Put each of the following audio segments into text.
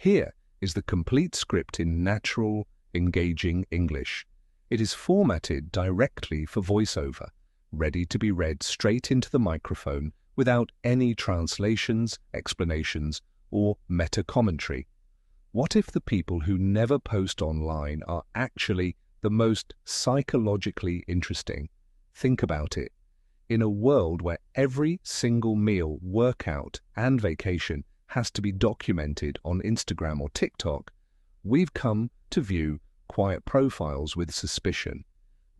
Here is the complete script in natural, engaging English. It is formatted directly for voiceover, ready to be read straight into the microphone without any translations, explanations, or meta-commentary. What if the people who never post online are actually the most psychologically interesting? Think about it. In a world where every single meal, workout, and vacation has to be documented on Instagram or TikTok, we've come to view quiet profiles with suspicion.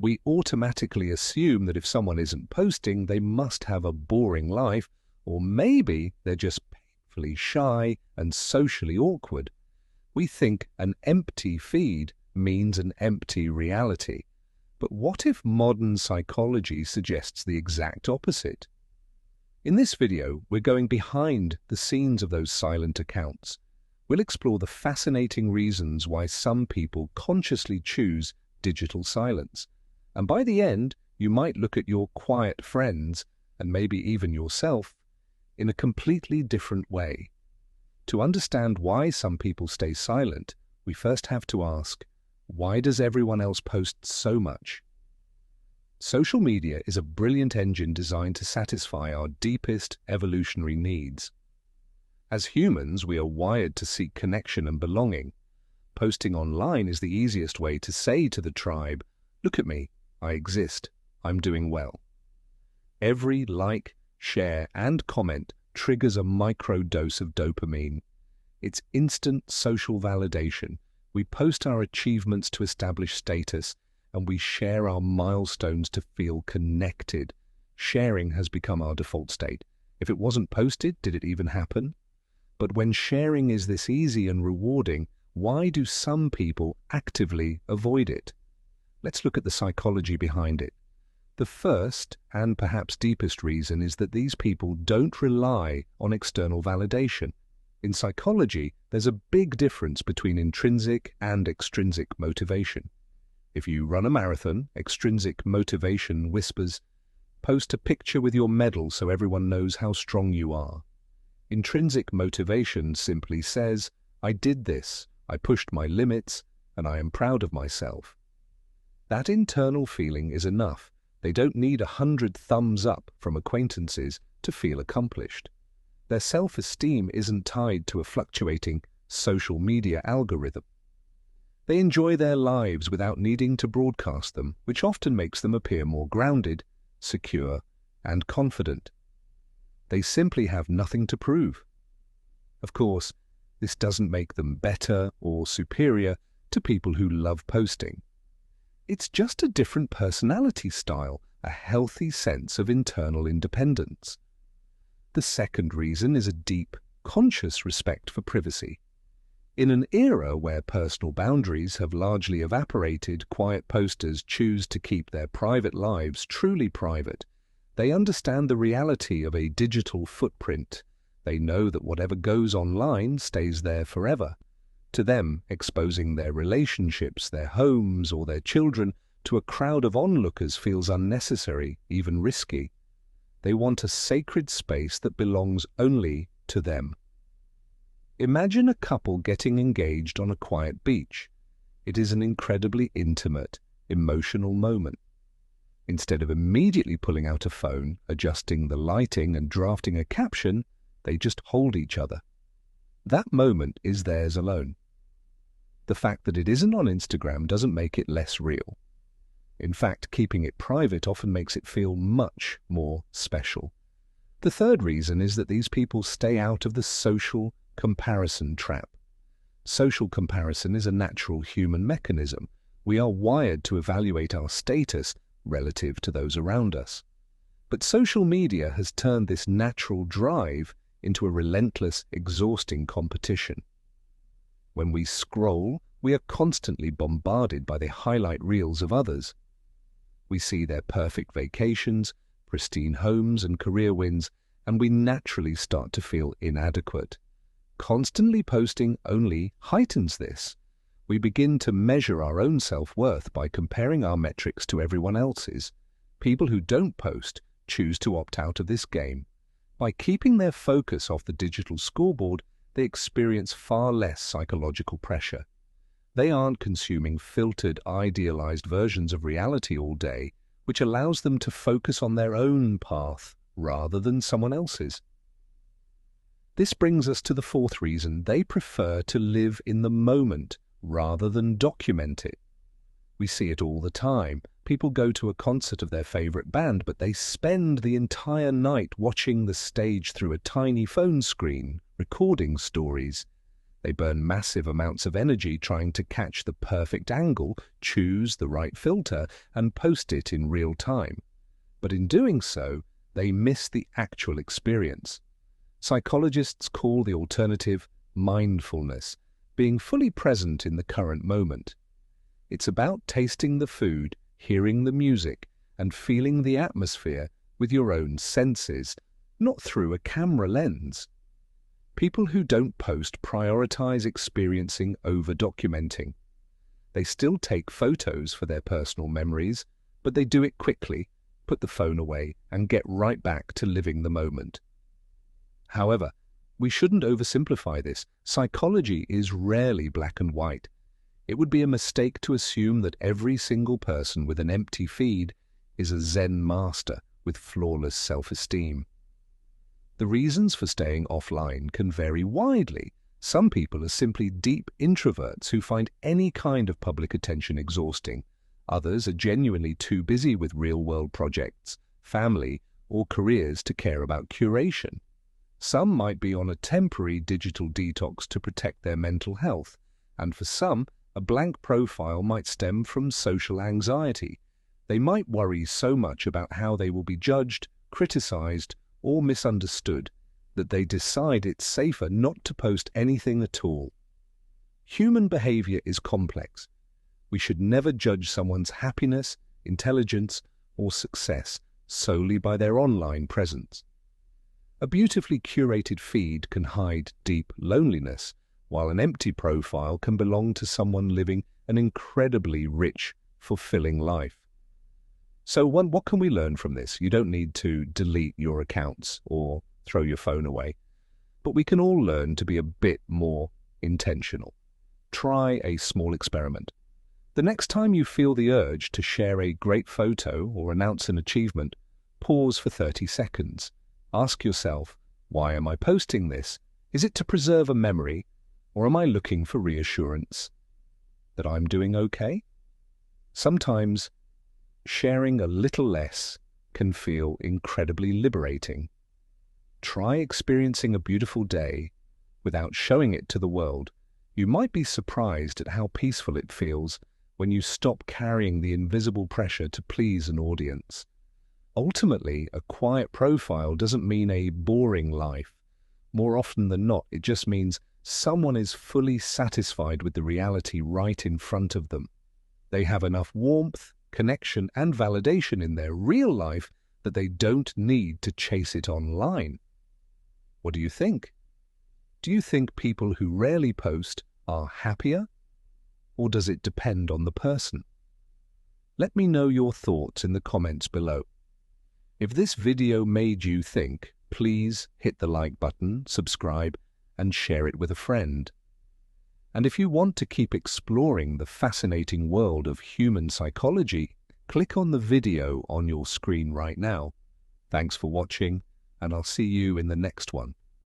We automatically assume that if someone isn't posting, they must have a boring life, or maybe they're just painfully shy and socially awkward. We think an empty feed means an empty reality. But what if modern psychology suggests the exact opposite? In this video, we're going behind the scenes of those silent accounts. We'll explore the fascinating reasons why some people consciously choose digital silence. And by the end, you might look at your quiet friends, and maybe even yourself, in a completely different way. To understand why some people stay silent, we first have to ask, why does everyone else post so much? Social media is a brilliant engine designed to satisfy our deepest evolutionary needs. As humans, we are wired to seek connection and belonging. Posting online is the easiest way to say to the tribe, "Look at me, I exist, I'm doing well." Every like, share, and comment triggers a micro-dose of dopamine. It's instant social validation. We post our achievements to establish status, and we share our milestones to feel connected. Sharing has become our default state. If it wasn't posted, did it even happen? But when sharing is this easy and rewarding, why do some people actively avoid it? Let's look at the psychology behind it. The first, and perhaps deepest reason, is that these people don't rely on external validation. In psychology, there's a big difference between intrinsic and extrinsic motivation. If you run a marathon, extrinsic motivation whispers, "Post a picture with your medal so everyone knows how strong you are." Intrinsic motivation simply says, "I did this, I pushed my limits, and I am proud of myself." That internal feeling is enough. They don't need 100 thumbs up from acquaintances to feel accomplished. Their self-esteem isn't tied to a fluctuating social media algorithm. They enjoy their lives without needing to broadcast them, which often makes them appear more grounded, secure, and confident. They simply have nothing to prove. Of course, this doesn't make them better or superior to people who love posting. It's just a different personality style, a healthy sense of internal independence. The second reason is a deep, conscious respect for privacy. In an era where personal boundaries have largely evaporated, quiet posters choose to keep their private lives truly private. They understand the reality of a digital footprint. They know that whatever goes online stays there forever. To them, exposing their relationships, their homes, or their children to a crowd of onlookers feels unnecessary, even risky. They want a sacred space that belongs only to them. Imagine a couple getting engaged on a quiet beach. It is an incredibly intimate, emotional moment. Instead of immediately pulling out a phone, adjusting the lighting, and drafting a caption, they just hold each other. That moment is theirs alone. The fact that it isn't on Instagram doesn't make it less real. In fact, keeping it private often makes it feel much more special. The third reason is that these people stay out of the social comparison trap. Social comparison is a natural human mechanism. We are wired to evaluate our status relative to those around us. But social media has turned this natural drive into a relentless, exhausting competition. When we scroll, we are constantly bombarded by the highlight reels of others. We see their perfect vacations, pristine homes, and career wins, and we naturally start to feel inadequate. Constantly posting only heightens this. We begin to measure our own self-worth by comparing our metrics to everyone else's. People who don't post choose to opt out of this game. By keeping their focus off the digital scoreboard, they experience far less psychological pressure. They aren't consuming filtered, idealized versions of reality all day, which allows them to focus on their own path rather than someone else's. This brings us to the fourth reason: they prefer to live in the moment rather than document it. We see it all the time. People go to a concert of their favorite band, but they spend the entire night watching the stage through a tiny phone screen, recording stories. They burn massive amounts of energy trying to catch the perfect angle, choose the right filter, and post it in real time. But in doing so, they miss the actual experience. Psychologists call the alternative mindfulness, being fully present in the current moment. It's about tasting the food, hearing the music, and feeling the atmosphere with your own senses, not through a camera lens. People who don't post prioritize experiencing over documenting. They still take photos for their personal memories, but they do it quickly, put the phone away, and get right back to living the moment. However, we shouldn't oversimplify this. Psychology is rarely black and white. It would be a mistake to assume that every single person with an empty feed is a Zen master with flawless self-esteem. The reasons for staying offline can vary widely. Some people are simply deep introverts who find any kind of public attention exhausting. Others are genuinely too busy with real-world projects, family, or careers to care about curation. Some might be on a temporary digital detox to protect their mental health, and for some, a blank profile might stem from social anxiety. They might worry so much about how they will be judged, criticized, or misunderstood that they decide it's safer not to post anything at all. Human behavior is complex. We should never judge someone's happiness, intelligence, or success solely by their online presence. A beautifully curated feed can hide deep loneliness, while an empty profile can belong to someone living an incredibly rich, fulfilling life. So what can we learn from this? You don't need to delete your accounts or throw your phone away, but we can all learn to be a bit more intentional. Try a small experiment. The next time you feel the urge to share a great photo or announce an achievement, pause for 30 seconds. Ask yourself, why am I posting this? Is it to preserve a memory, or am I looking for reassurance that I'm doing okay? Sometimes sharing a little less can feel incredibly liberating. Try experiencing a beautiful day without showing it to the world. You might be surprised at how peaceful it feels when you stop carrying the invisible pressure to please an audience. Ultimately, a quiet profile doesn't mean a boring life. More often than not, it just means someone is fully satisfied with the reality right in front of them. They have enough warmth, connection, and validation in their real life that they don't need to chase it online. What do you think? Do you think people who rarely post are happier? Or does it depend on the person? Let me know your thoughts in the comments below. If this video made you think, please hit the like button, subscribe, and share it with a friend. And if you want to keep exploring the fascinating world of human psychology, click on the video on your screen right now. Thanks for watching, and I'll see you in the next one.